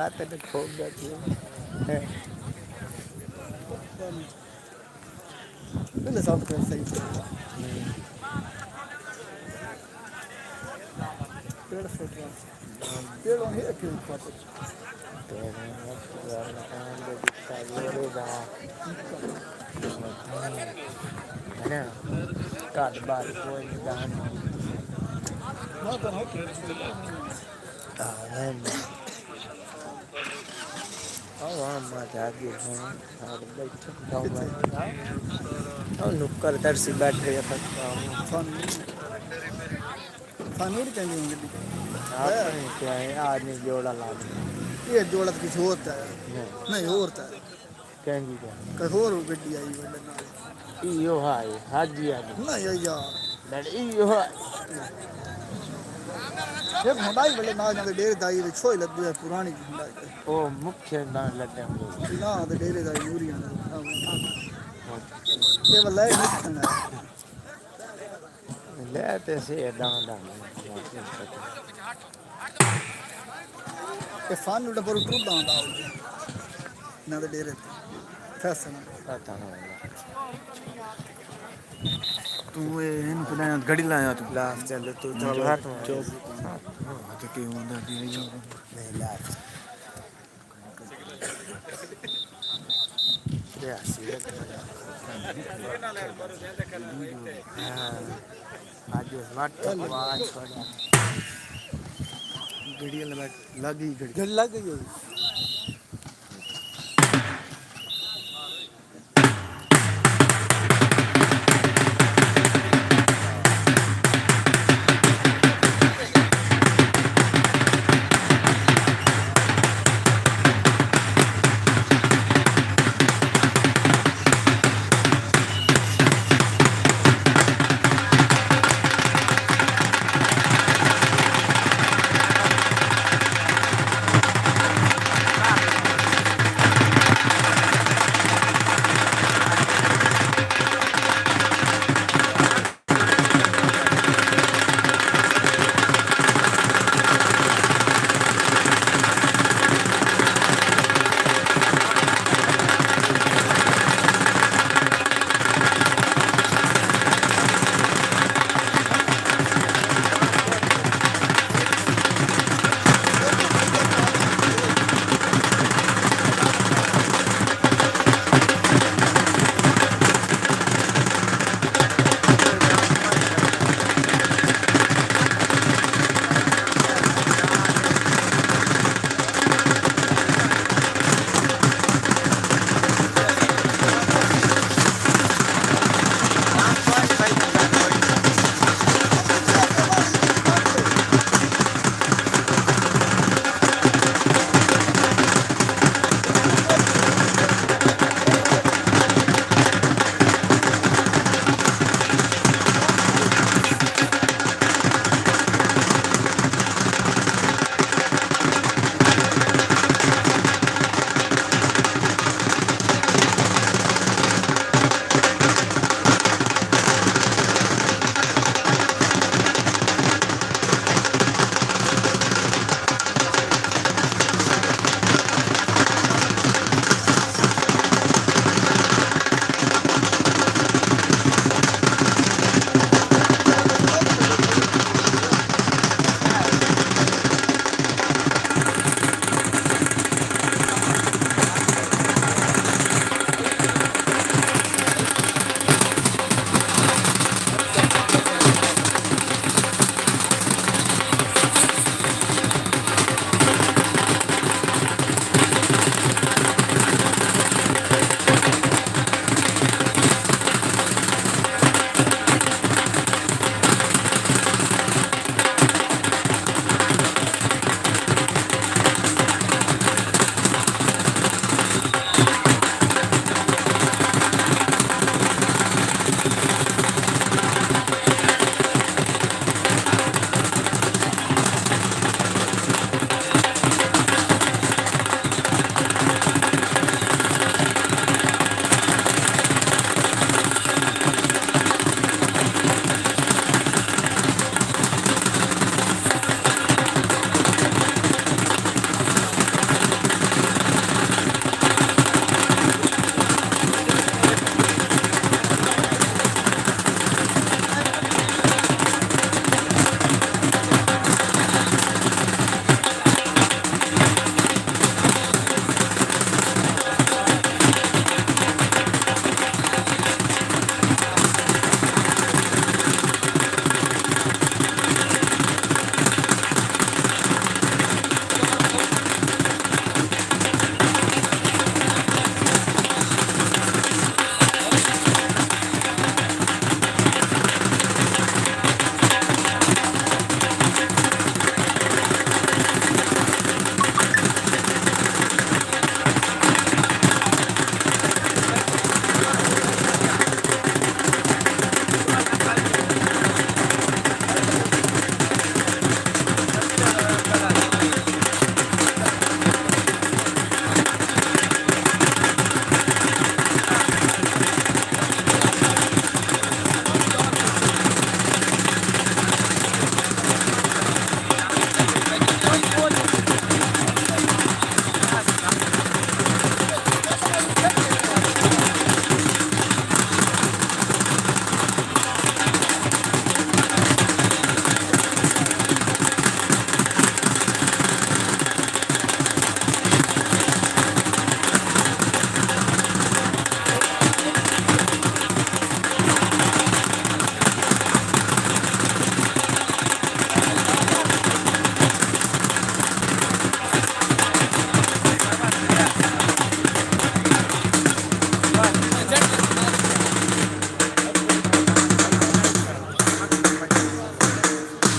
आते तो ठोक जाती है पहले सब कर सही पेड़ फुट रहा पेड़ वहीं रखे खाते है ना काट बात कोई दान ना तो है पेड़ से जागे हैं और बैठे गाँव में और नुक्कर दर्शी बैठे फानूर कहीं होंगे क्या है आदमी जोड़ा ला ये जोड़ा तो कुछ होता है नहीं होता है कहीं क्या और गड्डी आई इो हाय हाजी आदमी नहीं यार इो ये हुंडई वाले ना जाके डेरे दाई वे छोई लद्दू है पुरानी हुंडई ओ मुख्य ना लड्डे ना तो डेरे दाई यूरी ये वाला है निकलना लेते से दान दान ये फान उड़ा पर टूट दान दाल ना तो डेरे फैशन पता नहीं तू इन पुना गड़ी लाया तू लास्ट चल तू चल हाथ चुप तो के होंदा दी नहीं लास्ट या सीरियस आज स्मार्ट आवाज गड़ी लग गई गड़ी लग गई